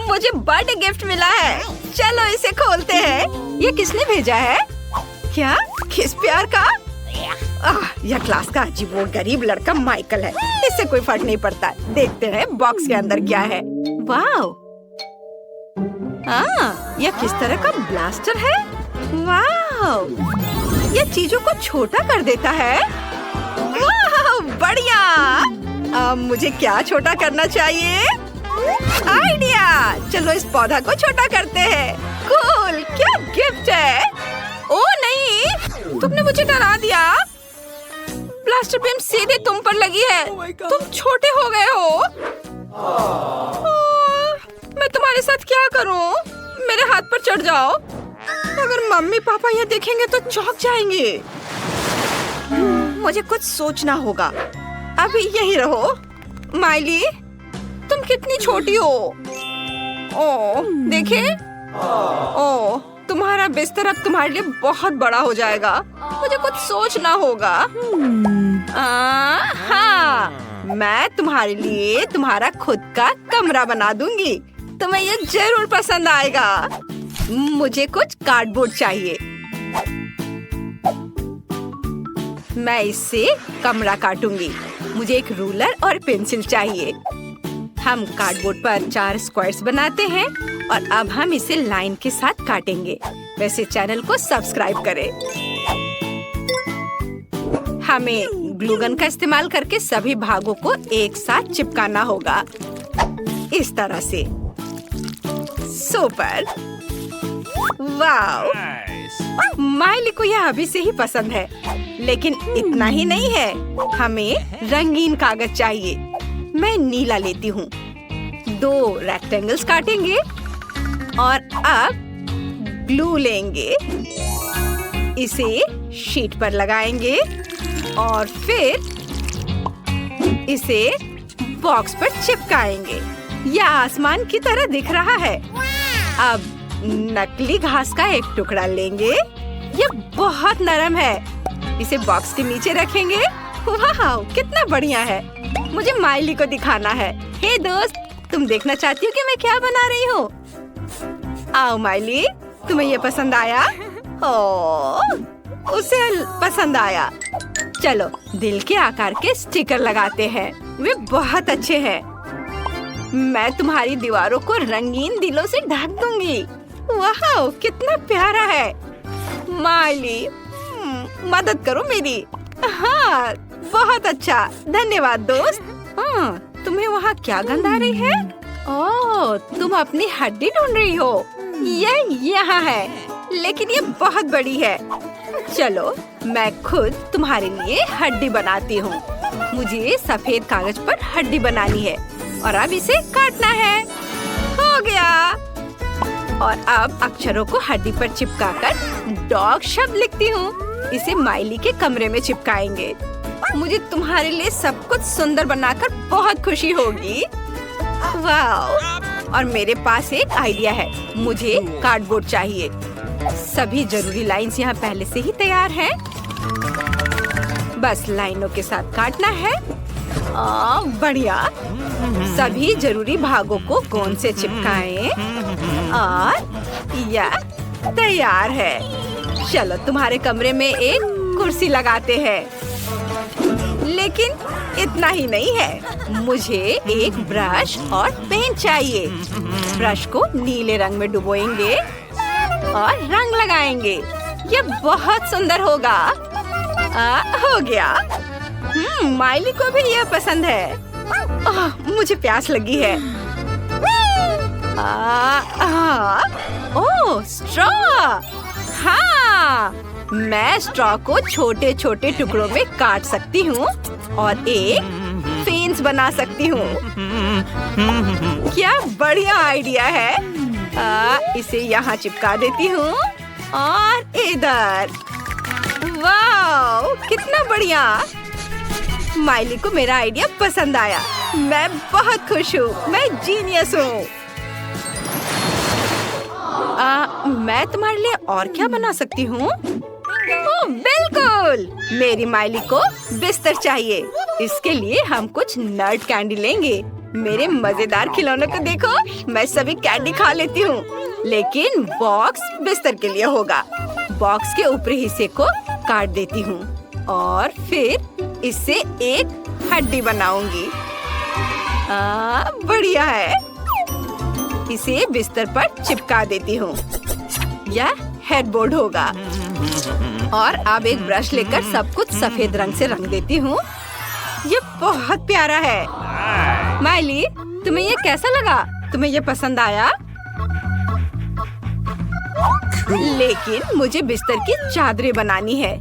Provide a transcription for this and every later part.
मुझे birthday gift मिला है। चलो इसे खोलते हैं। ये किसने भेजा है? क्या? किस प्यार का? यह क्लास का अजीब वो गरीब लड़का माइकल है। इससे कोई फर्क नहीं पड़ता। देखते हैं बॉक्स के अंदर क्या है। वाओ! यह किस तरह का ब्लास्टर है? वाओ! यह चीजों को छोटा कर देता है। वाह, बढ़िया! मुझे क्या छोटा करना चाहिए? आइडिया! चलो इस पौधा को छोटा करते हैं। कूल! क्या गिफ्ट है? ओ नहीं! तुमने मुझे डरा दिया। ब्लास्टर बीम सीधे तुम पर लगी है। तुम छोटे हो गए हो। मैं तुम्हारे साथ क्या करूं? मेरे हाथ पर चढ़ जाओ। अगर मम्मी पापा यह देखेंगे तो चौंक जाएंगे। मुझे कुछ सोचना होगा। अभी यही रहो। माइली, तुम कितनी छोटी हो। ओह, देखे? ओह, तुम्हारा बिस्तर अब तुम्हारे लिए बहुत बड़ा हो जाएगा। मुझे कुछ सोचना होगा। हाँ, मैं तुम्हारे लिए तुम्हारा खुद का कमरा बना दूंगी। तुम्हें ये जरूर पसंद आएगा। मुझे कुछ कार्डबोर्ड चाहिए। मैं इससे कमरा काटूंगी। मुझे एक रूलर और पेंसिल चाहिए। हम कार्डबोर्ड पर 4 स्क्वायर्स बनाते हैं और अब हम इसे लाइन के साथ काटेंगे। वैसे चैनल को सब्सक्राइब करें। हमें ग्लू गन का इस्तेमाल करके सभी भागों को एक साथ चिपकाना होगा। इस तरह से। सुपर! वाओ! माइली को यह अभी से ही पसंद है। लेकिन इतना ही नहीं है। हमें रंगीन कागज चाहिए। मैं नीला लेती हूँ। 2 रेक्टेंगल्स काटेंगे और अब ग्लू लेंगे। इसे शीट पर लगाएंगे और फिर इसे बॉक्स पर चिपकाएंगे। यह आसमान की तरह दिख रहा है। अब नकली घास का एक टुकड़ा लेंगे। यह बहुत नरम है। इसे बॉक्स के नीचे रखेंगे। वाह, कितना बढ़िया है। मुझे माइली को दिखाना है। हे दोस्त, तुम देखना चाहती हो कि मैं क्या बना रही हूँ? आओ माइली, तुम्हें ये पसंद आया? ओह, उसे पसंद आया। चलो दिल के आकार के स्टिकर लगाते हैं। वे बहुत अच्छे हैं। मैं तुम्हारी दीवारों को रंगीन दिलों से ढक दूंगी। वाह, कितना प्यारा है। माइली, मदद करो मेरी। हाँ, बहुत अच्छा। धन्यवाद दोस्त। तुम्हें वहाँ क्या गंध आ रही है? ओह, तुम अपनी हड्डी ढूंढ रही हो। ये यहाँ है, लेकिन ये बहुत बड़ी है। चलो मैं खुद तुम्हारे लिए हड्डी बनाती हूँ। मुझे सफेद कागज पर हड्डी बनानी है और अब इसे काटना है। हो गया। और अब अक्षरों को हड्डी पर चिपकाकर डॉग शब्द लिखती हूँ। इसे माइली के कमरे में चिपकाएंगे। मुझे तुम्हारे लिए सब कुछ सुंदर बनाकर बहुत खुशी होगी। वाह! और मेरे पास एक आइडिया है। मुझे कार्डबोर्ड चाहिए। सभी जरूरी लाइंस यहाँ पहले से ही तैयार हैं। बस लाइनों के साथ काटना है। बढ़िया। सभी जरूरी भागों को गोंद से चिपकाएं और यह तैयार है। चलो तुम्हारे कमरे में एक कुर्सी लगाते हैं। लेकिन इतना ही नहीं है। मुझे एक ब्रश और पेंट चाहिए। ब्रश को नीले रंग में डुबोएंगे और रंग लगाएंगे। ये बहुत सुंदर होगा। हो गया। माइली को भी यह पसंद है। मुझे प्यास लगी है। ओह, स्ट्रॉ! हाँ, मैं स्ट्रॉ को छोटे छोटे टुकड़ों में काट सकती हूँ और एक फेंस बना सकती हूँ। क्या बढ़िया आइडिया है। इसे यहाँ चिपका देती हूँ और इधर। वाह, कितना बढ़िया। माइली को मेरा आइडिया पसंद आया। मैं बहुत खुश हूँ। मैं जीनियस हूँ। मैं तुम्हारे लिए और क्या बना सकती हूँ? ओह, बिल्कुल। मेरी माइली को बिस्तर चाहिए। इसके लिए हम कुछ नट कैंडी लेंगे मेरे मजेदार खिलौनों को देखो। मैं सभी कैंडी खा लेती हूँ, लेकिन बॉक्स बिस्तर के लिए होगा। बॉक्स के ऊपरी हिस्से को काट देती हूँ और फिर इससे एक हड्डी बनाऊंगी। बढ़िया है। इसे बिस्तर पर चिपका देती हूँ। यह हेडबोर्ड होगा। और अब एक ब्रश लेकर सब कुछ सफेद रंग से रंग देती हूँ। ये बहुत प्यारा है। माइली, तुम्हें ये कैसा लगा? तुम्हें ये पसंद आया? लेकिन मुझे बिस्तर की चादरें बनानी है।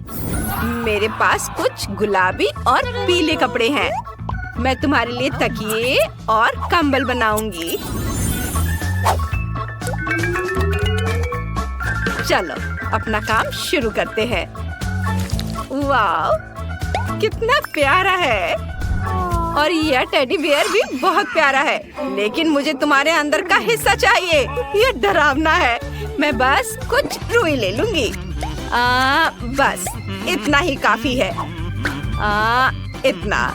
मेरे पास कुछ गुलाबी और पीले कपड़े हैं। मैं तुम्हारे लिए तकिए और कंबल बनाऊंगी। चलो अपना काम शुरू करते हैं। वाह, कितना प्यारा है। और यह टेडी बियर भी बहुत प्यारा है, लेकिन मुझे तुम्हारे अंदर का हिस्सा चाहिए। यह डरावना है। मैं बस कुछ रुई ले लूंगी। बस इतना ही काफी है। इतना।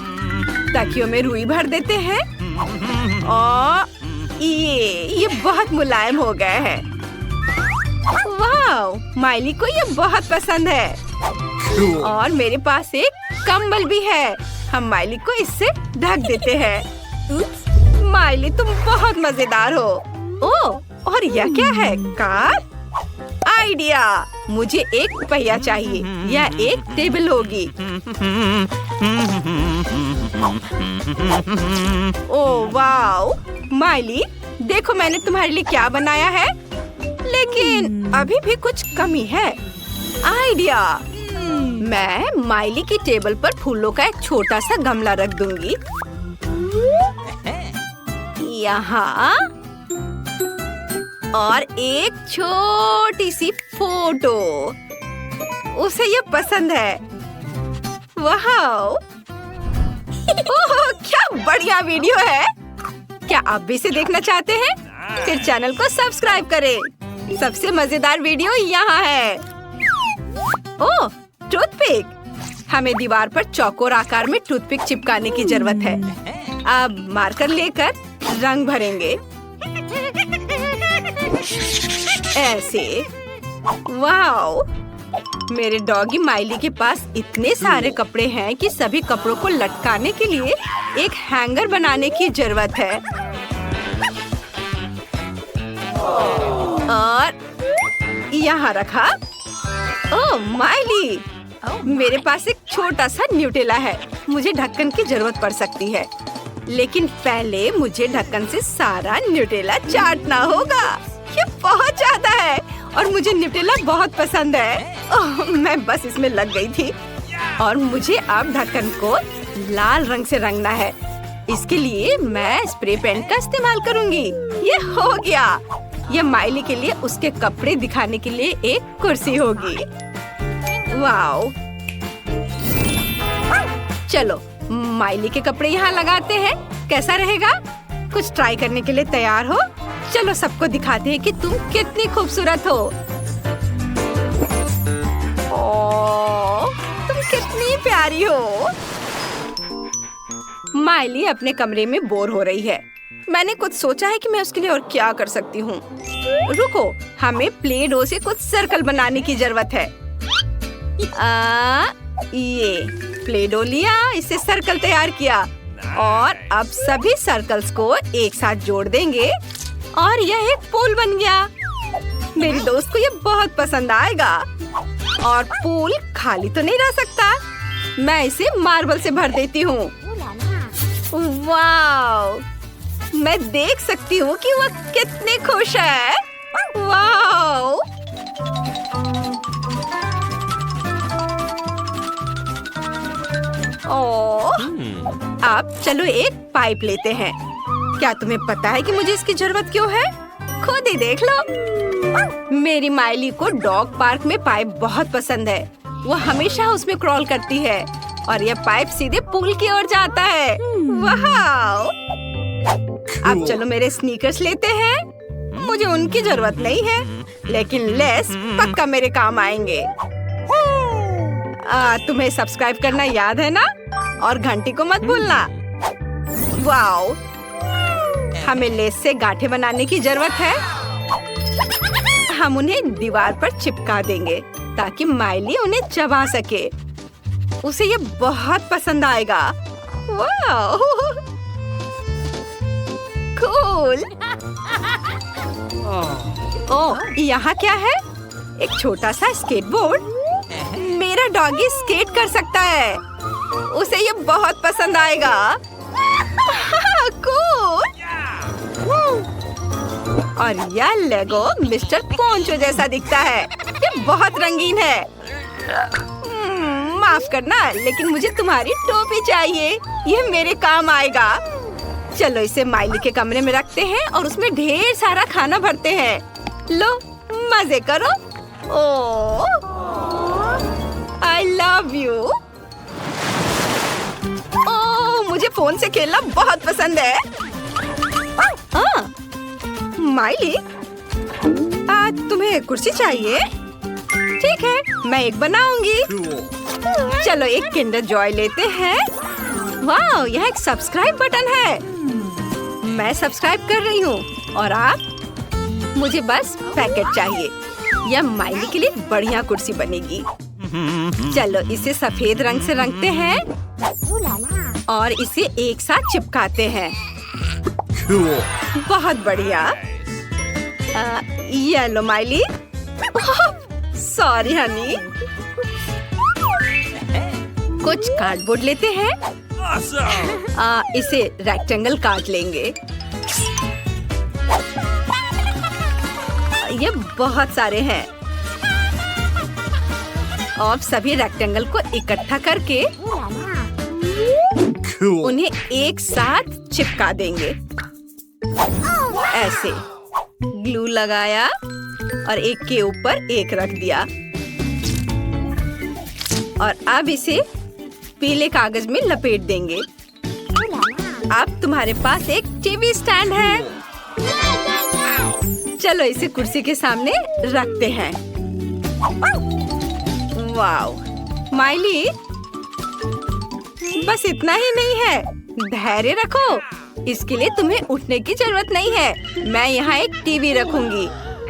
तकियों में रुई भर देते हैं और ये बहुत मुलायम हो गए हैं। वाह, माइली को ये बहुत पसंद है। और मेरे पास एक कंबल भी है। हम माइली को इससे ढक देते हैं। माइली, तुम बहुत मजेदार हो। ओह, और यह क्या है? कार? आइडिया। मुझे एक पहिया चाहिए। यह एक टेबल होगी। ओह वाह, माइली, देखो मैंने तुम्हारे लिए क्या बनाया है। लेकिन अभी भी कुछ कमी है। आइडिया। मैं माइली की टेबल पर फूलों का एक छोटा सा गमला रख दूंगी। यहाँ और एक छोटी सी फोटो। उसे ये पसंद है। वाह, ओह क्या बढ़िया वीडियो है। क्या आप भी इसे देखना चाहते हैं? फिर चैनल को सब्सक्राइब करें। सबसे मजेदार वीडियो यहाँ है। ओह, टूथपिक। हमें दीवार पर चौकोर आकार में टूथपिक चिपकाने की जरूरत है। अब मार्कर लेकर रंग भरेंगे। ऐसे। वाओ, मेरे डॉगी माइली के पास इतने सारे कपड़े हैं कि सभी कपड़ों को लटकाने के लिए एक हैंगर बनाने की जरूरत है। और यहाँ रखा। ओह माइली, मेरे पास एक छोटा सा न्यूटेला है। मुझे ढक्कन की जरूरत पड़ सकती है, लेकिन पहले मुझे ढक्कन से सारा न्यूटेला चाटना होगा। ये बहुत ज्यादा है और मुझे न्यूटेला बहुत पसंद है। ओह, मैं बस इसमें लग गई थी। और मुझे अब ढक्कन को लाल रंग से रंगना है। इसके लिए मैं स्प्रे पेंट का इस्तेमाल करूंगी। ये हो गया। ये माइली के लिए उसके कपड़े दिखाने के लिए एक कुर्सी होगी। वाओ, चलो माइली के कपड़े यहाँ लगाते हैं। कैसा रहेगा? कुछ ट्राई करने के लिए तैयार हो? चलो सबको दिखाते हैं कि तुम कितनी खूबसूरत हो। ओह, तुम कितनी प्यारी हो। माइली अपने कमरे में बोर हो रही है। मैंने कुछ सोचा है कि मैं उसके लिए और क्या कर सकती हूँ। रुको, हमें प्ले डो से कुछ सर्कल बनाने की जरूरत है। ये प्ले डो लिया, इससे सर्कल तैयार किया और अब सभी सर्कल्स को एक साथ जोड़ देंगे और यह एक पूल बन गया। मेरी दोस्त को ये बहुत पसंद आएगा। और पूल खाली तो नहीं रह सकता। मैं इसे मार्बल से भर देती हूँ। वाव, मैं देख सकती हूँ कि वह कितने खुश है। वाव, ओह, अब चलो एक पाइप लेते हैं। क्या तुम्हें पता है कि मुझे इसकी जरूरत क्यों है? खुद ही देख लो। मेरी माइली को डॉग पार्क में पाइप बहुत पसंद है। वो हमेशा उसमें क्रॉल करती है और यह पाइप सीधे पूल की ओर जाता है। वाह! अब चलो मेरे स्नीकर्स लेते हैं। मुझे उनकी जरूरत नहीं है, लेकिन लेस पक्का मेरे काम आएंगे। तुम्हें सब्सक्राइब करना याद है ना? और घंटी को मत भूलना। वाओ, हमें लेस से गांठें बनाने की जरूरत है। हम उन्हें दीवार पर चिपका देंगे ताकि माइली उन्हें चबा सके। उसे ये बहुत पसंद आएगा। वाह, कूल। ओह, यहाँ क्या है? एक छोटा सा स्केटबोर्ड। मेरा डॉगी स्केट कर सकता है। उसे ये बहुत पसंद आएगा। कूल। और यह लेगो मिस्टर पोंचो जैसा दिखता है। ये बहुत रंगीन है। माफ करना, लेकिन मुझे तुम्हारी टोपी चाहिए। ये मेरे काम आएगा। चलो इसे माइली के कमरे में रखते हैं और उसमें ढेर सारा खाना भरते हैं। लो, मजे करो। ओह, I love you। ओह, मुझे फोन से खेलना बहुत पसंद है। माइली, तुम्हें कुर्सी चाहिए? ठीक है, मैं एक बनाऊंगी। चलो एक किंडर जॉय लेते हैं। वाह, यह एक सब्सक्राइब बटन है। मैं सब्सक्राइब कर रही हूँ और आप? मुझे बस पैकेट चाहिए। यह माइली के लिए बढ़िया कुर्सी बनेगी। चलो इसे सफेद रंग से रंगते हैं और इसे एक साथ चिपकाते हैं। बहुत बढ़िया। ये लो माइली। सॉरी हनी। कुछ कार्डबोर्ड लेते हैं। इसे रेक्टेंगल काट लेंगे। ये बहुत सारे हैं। और सभी रेक्टेंगल को इकट्ठा करके उन्हें एक साथ चिपका देंगे। ऐसे ग्लू लगाया और एक के ऊपर एक रख दिया। और अब इसे पीले कागज में लपेट देंगे। अब तुम्हारे पास एक टीवी स्टैंड है। चलो इसे कुर्सी के सामने रखते हैं। वाव, माइली, बस इतना ही नहीं है। धैर्य रखो। इसके लिए तुम्हें उठने की जरूरत नहीं है। मैं यहाँ एक टीवी रखूंगी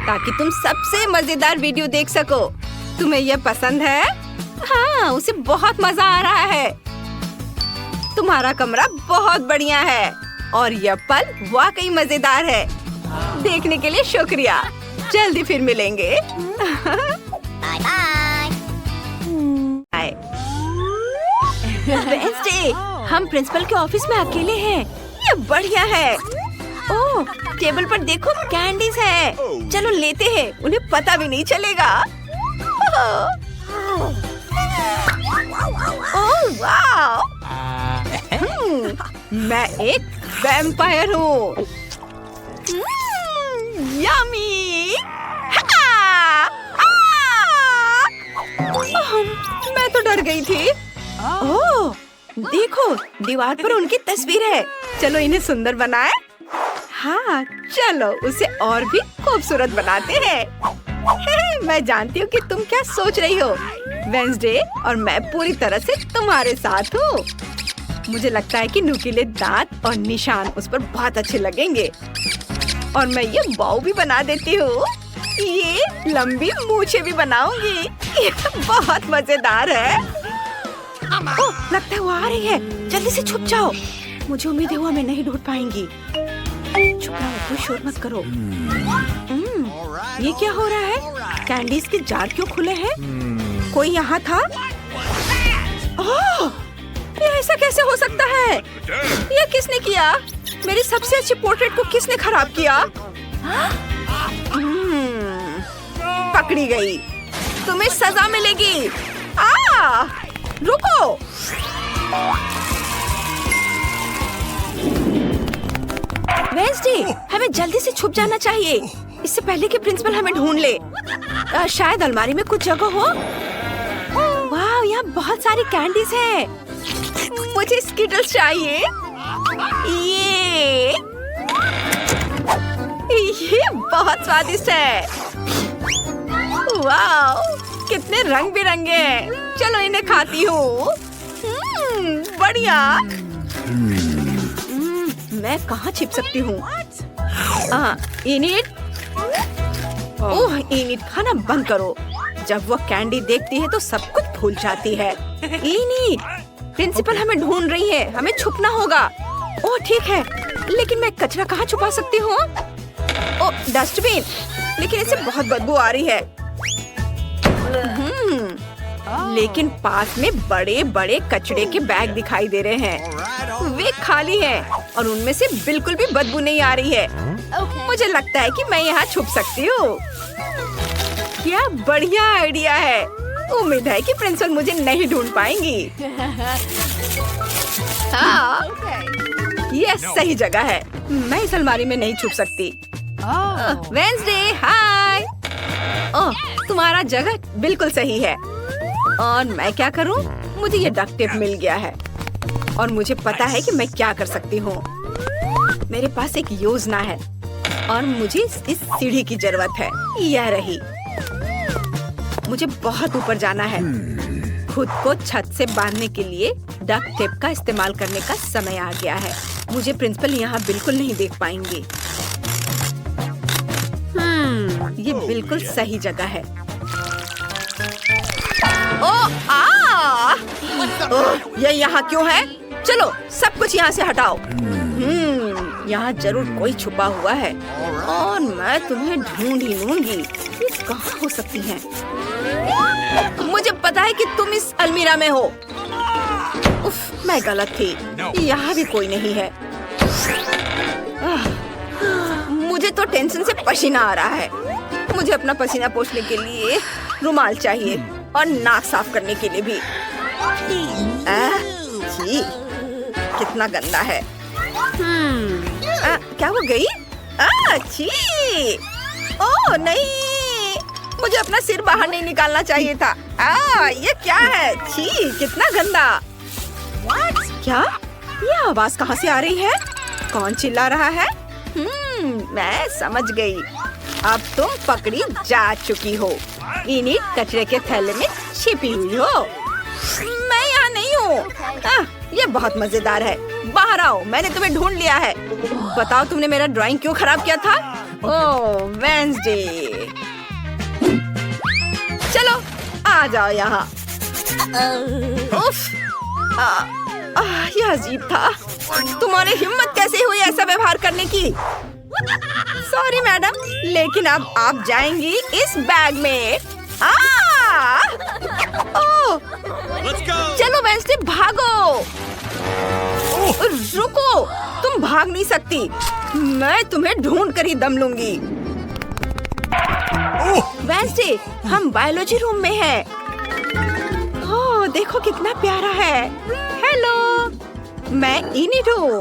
ताकि तुम सबसे मजेदार वीडियो देख सको। तुम्हें यह पसंद है? हाँ, उसे बहुत मजा आ रहा है। तुम्हारा कमरा बहुत बढ़िया है और यह पल वाकई मजेदार है। देखने के लिए शुक्रिया। जल्दी फिर मिलेंगे। वेडनेसडे, हम प्रिंसिपल के ऑफिस में अकेले हैं। ये बढ़िया है। ओह, टेबल पर देखो, कैंडीज है। चलो लेते हैं, उन्हें पता भी नहीं चलेगा। ओह वाह, मैं एक वैम्पायर हूँ। यम्मी। मैं तो डर गई थी। ओह, देखो, दीवार पर उनकी तस्वीर है। चलो इन्हें सुंदर बनाए। हाँ, चलो उसे और भी खूबसूरत बनाते हैं। मैं जानती हूँ कि तुम क्या सोच रही हो, वेडनेसडे, और मैं पूरी तरह से तुम्हारे साथ हूँ। मुझे लगता है कि नुकीले दांत और निशान उस पर बहुत अच्छे लगेंगे। और मैं ये बाऊ भी बना देती हूँ। ये लंबी मूछें भी बनाऊंगी। ये बहुत मजेदार है। ओह, लगता है वो आ रही है। जल्दी से छुप जाओ। मुझे उम्मीद है वो हमें नहीं ढूंढ पाएंगी। छुप रहो, कोई शोर मत करो। ये क्या हो रहा है? कैंडीज के जार क्यों खुले हैं? कोई यहाँ था? ओह, ये ऐसा कैसे हो सकता है? ये किसने किया? मेरी सबसे अच्छी पोर्ट्रेट को किसने खराब किया? पकड़ी गई। तुम्हें सजा मिलेगी। रुको। वेडनेसडे, हमें जल्दी से छुप जाना चाहिए, इससे पहले कि प्रिंसिपल हमें ढूंढ ले। शायद अलमारी में कुछ जगह हो। वाह, यहाँ बहुत सारी कैंडीज हैं। मुझे स्किटल्स चाहिए। ये बहुत स्वादिष्ट है। वाह, कितने रंग बिरंगे हैं। चलो इन्हें खाती हूँ। बढ़िया। मैं कहाँ छिप सकती हूँ? इनिट, ओह इनिट खाना बंद करो। जब वो कैंडी देखती है तो सब कुछ भूल जाती है। इनिट, प्रिंसिपल हमें ढूंढ रही है, हमें छुपना होगा। ओह ठीक है, लेकिन मैं कचरा कहाँ छुपा सकती हूँ? ओह डस्टबिन, लेकिन इससे बहुत बदबू आ रही है। लेकिन पास में बड़े बड़े कचरे के बैग दिखाई दे रहे हैं। वे खाली हैं और उनमें से बिल्कुल भी बदबू नहीं आ रही है। मुझे लगता है कि मैं यहाँ छुप सकती हूँ। क्या बढ़िया आइडिया है। उम्मीद है कि प्रिंसिपल मुझे नहीं ढूंढ पाएंगी। हाँ, ये सही जगह है। मैं इस अलमारी में नहीं छुप सकती। वेंसडे, हाय। ओह, तुम्हारा जगह बिल्कुल सही है। और मैं क्या करूं? मुझे ये डक्ट टेप मिल गया है और मुझे पता है कि मैं क्या कर सकती हूँ। मेरे पास एक योजना है और मुझे इस सीढ़ी की जरूरत है। यह रही। मुझे बहुत ऊपर जाना है। खुद को छत से बांधने के लिए डक्ट टेप का इस्तेमाल करने का समय आ गया है। मुझे प्रिंसिपल यहाँ बिल्कुल नहीं देख पाएंगे। ये बिल्कुल सही जगह है। ये यहाँ क्यों है? चलो सब कुछ यहाँ से हटाओ। यहाँ जरूर कोई छुपा हुआ है और मैं तुम्हें ढूंढ ही लूंगी। ये कहाँ हो सकती हैं? मुझे पता है कि तुम इस अलमीरा में हो। उफ, मैं गलत थी। यहाँ भी कोई नहीं है। मुझे तो टेंशन से पसीना आ रहा है। मुझे अपना पसीना पोंछने के लिए रुमाल चाहिए और नाक साफ करने के लिए भी। छी, कितना गंदा है। क्या हो गई? छी, ओह नहीं, मुझे अपना सिर बाहर नहीं निकालना चाहिए था। ये क्या है? छी, कितना गंदा। क्या? ये आवाज कहाँ से आ रही है? कौन चिल्ला रहा है? मैं समझ गई। अब तुम पकड़ी जा चुकी हो। इन्हीं कचरे के थैले में छिपी हुई हो। मैं यहाँ नहीं हूँ। ये बहुत मजेदार है। बाहर आओ, मैंने तुम्हें ढूंढ लिया है। बताओ तुमने मेरा ड्राइंग क्यों खराब किया था? ओह वेंसडे, चलो आ जाओ यहाँ। उफ, यह अजीब था। तुम्हारी हिम्मत कैसे हुई ऐसा व्यवहार करने की? सॉरी मैडम, लेकिन अब आप जाएंगी इस बैग में। ओह, चलो वेंसडे भागो। रुको, तुम भाग नहीं सकती। मैं तुम्हें ढूंढ कर ही दम लूंगी। वेंसडे, हम बायोलॉजी रूम में हैं। ओह, देखो कितना प्यारा है। हेलो, मैं इनिट हूँ।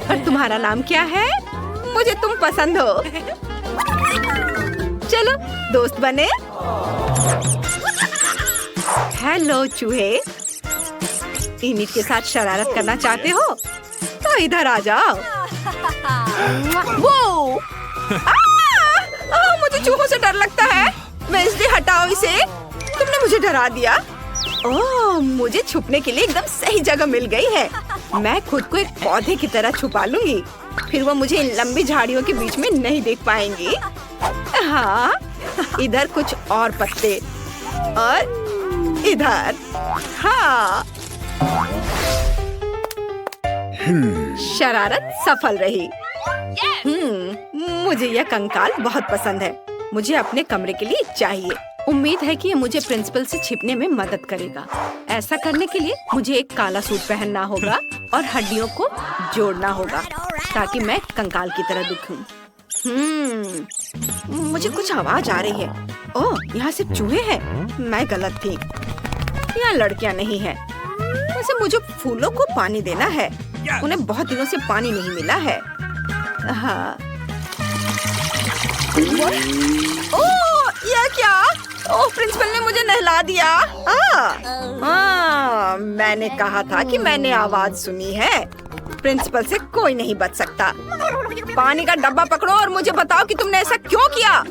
और तुम्हारा नाम क्या है? मुझे तुम पसंद हो। चलो दोस्त बने। हेलो चूहे, इनिट के साथ शरारत करना चाहते हो तो इधर आ जाओ। वो मुझे चूहों से डर लगता है। वेंसडे हटाओ इसे, तुमने मुझे डरा दिया। ओह, मुझे छुपने के लिए एकदम सही जगह मिल गई है। मैं खुद को एक पौधे की तरह छुपा लूंगी, फिर वो मुझे इन लंबी झाड़ियों के बीच में नहीं देख पाएंगी। हाँ, इधर कुछ और पत्ते और इधर। हाँ, शरारत सफल रही। मुझे यह कंकाल बहुत पसंद है। मुझे अपने कमरे के लिए चाहिए। उम्मीद है कि ये मुझे प्रिंसिपल से छिपने में मदद करेगा। ऐसा करने के लिए मुझे एक काला सूट पहनना होगा और हड्डियों को जोड़ना होगा ताकि मैं कंकाल की तरह दिखूं। मुझे कुछ आवाज आ रही है। ओह, यहाँ से चूहे हैं। मैं गलत थी। यहाँ लड़कियाँ नहीं है। वैसे मुझे फूलों को पानी देना है। उन्हें बहुत दिनों से पानी नहीं मिला है। हाँ। ओह, यह क्या? ओह, प्रिंसिपल ने मुझे नहला दिया। मैंने कहा था कि मैंने आवाज सुनी है। प्रिंसिपल से कोई नहीं बच सकता। पानी का डब्बा पकड़ो और मुझे बताओ कि तुमने ऐसा क्यों किया।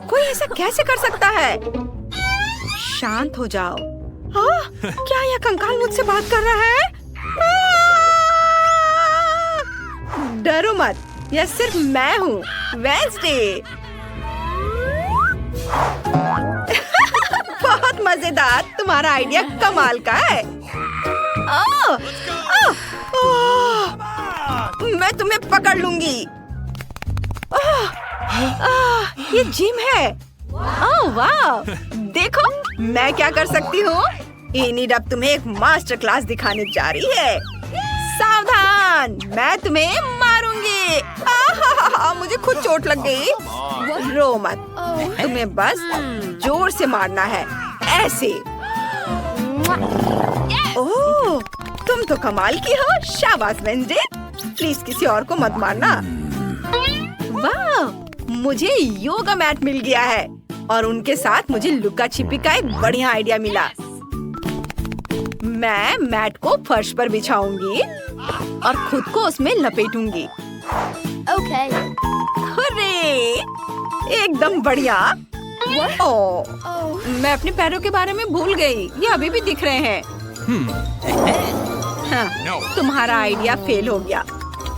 कोई ऐसा कैसे कर सकता है? शांत हो जाओ। क्या यह कंकाल मुझसे बात कर रहा है? डरो मत, यह सिर्फ मैं हूँ, वेंसडे। बहुत मजेदार, तुम्हारा आइडिया कमाल का है। मैं तुम्हें पकड़ लूंगी। ये जिम है। वाह, देखो मैं क्या कर सकती हूँ। एनिड अब तुम्हें एक मास्टर क्लास दिखाने जा रही है। सावधान, मैं तुम्हें मारूंगी। मुझे खुद चोट लग गई। रो मत, तुम्हें बस जोर से मारना है, ऐसे। ओह, तुम तो कमाल की हो। शाबाश वेंसडे, प्लीज किसी और को मत मारना। वाह, मुझे योगा मैट मिल गया है और उनके साथ मुझे लुका छिपी का एक बढ़िया आइडिया मिला। मैं मैट को फर्श पर बिछाऊंगी और खुद को उसमें लपेटूंगी। Okay. हुर्रे! एकदम बढ़िया। ओह, मैं अपने पैरों के बारे में भूल गई। ये अभी भी दिख रहे हैं। हाँ, तुम्हारा आइडिया फेल हो गया।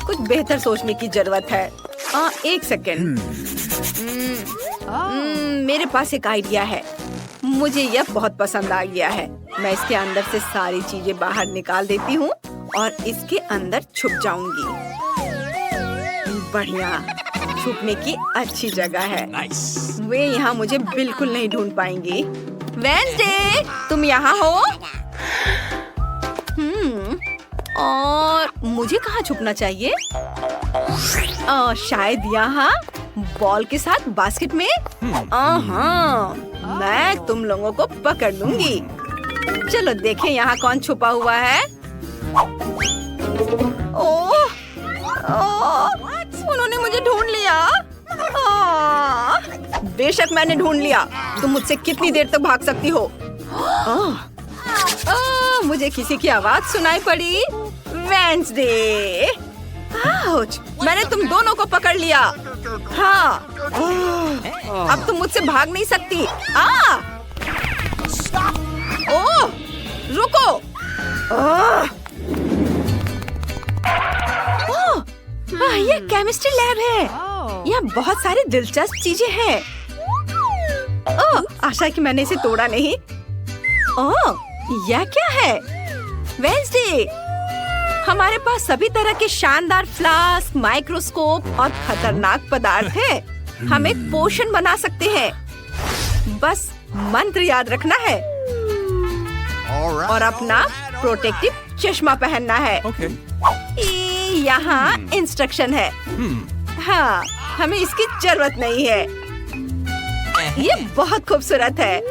कुछ बेहतर सोचने की जरूरत है। एक सेकेंड। मेरे पास एक आइडिया है। मुझे यह बहुत पसंद आ गया है। मैं इसके अंदर से सारी चीजें बाहर निकाल देती हूँ और इसके अंदर छुप जाऊंगी। बढ़िया, छुपने की अच्छी जगह है। वे यहाँ मुझे बिल्कुल नहीं ढूंढ पाएंगे। वेंसडे, तुम यहाँ हो? और मुझे कहाँ छुपना चाहिए? शायद यहाँ बॉल के साथ बास्केट में। मैं तुम लोगों को पकड़ लूंगी। चलो देखें यहाँ कौन छुपा हुआ है। ओह, उन्होंने मुझे ढूंढ लिया। बेशक मैंने ढूंढ लिया। तुम मुझसे कितनी देर तक भाग सकती हो? मुझे किसी की आवाज सुनाई पड़ी। वेंसडे, आउच, मैंने तुम दोनों को पकड़ लिया। हाँ, अब तुम मुझसे भाग नहीं सकती। ओह, रुको। ये केमिस्ट्री लैब है। यहाँ बहुत सारी दिलचस्प चीजें हैं। आशा कि मैंने इसे तोड़ा नहीं। यह क्या है? वेंसडे, हमारे पास सभी तरह के शानदार फ्लास्क, माइक्रोस्कोप और खतरनाक पदार्थ हैं। हम एक पोशन बना सकते हैं। बस मंत्र याद रखना है और अपना प्रोटेक्टिव चश्मा पहनना है। यहाँ इंस्ट्रक्शन है। हाँ, हमें इसकी जरूरत नहीं है। ये बहुत खूबसूरत है।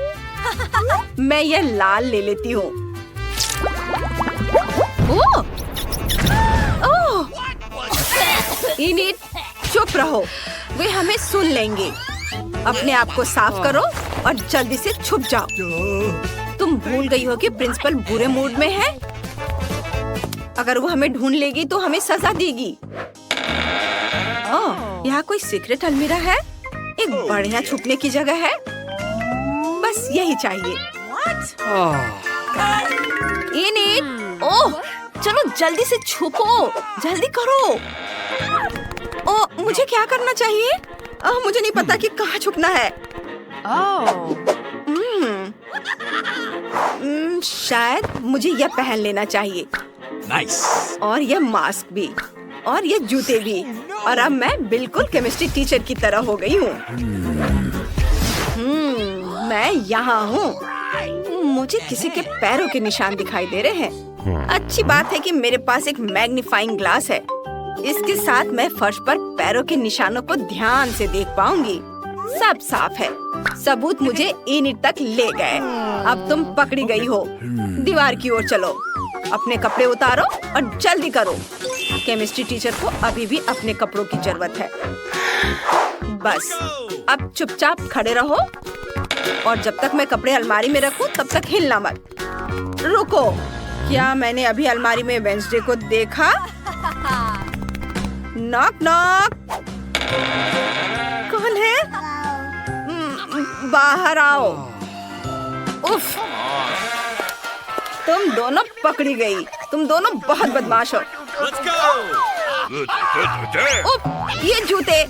मैं ये लाल ले लेती हूँ। इनिड, चुप रहो, वे हमें सुन लेंगे। अपने आप को साफ करो और जल्दी से छुप जाओ। तुम भूल गई हो कि प्रिंसिपल बुरे मूड में है। अगर वो हमें ढूंढ लेगी तो हमें सजा देगी। यहाँ कोई सीक्रेट अलमीरा है। एक बढ़िया छुपने की जगह है। बस यही चाहिए। इनिड, ओह, चलो जल्दी से छुपो, जल्दी करो। मुझे क्या करना चाहिए? मुझे नहीं पता कि कहाँ छुपना है। शायद मुझे यह पहन लेना चाहिए। और यह मास्क भी, और ये जूते भी। और अब मैं बिल्कुल केमिस्ट्री टीचर की तरह हो गई हूँ। मैं यहाँ हूँ। मुझे किसी के पैरों के निशान दिखाई दे रहे हैं। अच्छी बात है कि मेरे पास एक मैग्नीफाइंग ग्लास है। इसके साथ मैं फर्श पर पैरों के निशानों को ध्यान से देख पाऊंगी। सब साफ है। सबूत मुझे इनिड तक ले गए। अब तुम पकड़ी गई हो। दीवार की ओर चलो। अपने कपड़े उतारो और जल्दी करो। केमिस्ट्री टीचर को अभी भी अपने कपड़ों की जरूरत है। बस अब चुपचाप खड़े रहो और जब तक मैं कपड़े अलमारी में रखूं तब तक हिलना मत। रुको, क्या मैंने अभी अलमारी में वेंसडे को देखा? Knock knock. कौन है? बाहर आओ। उफ, तुम दोनों पकड़ी गई। तुम दोनों बहुत बदमाश हो। उफ, ये जूते।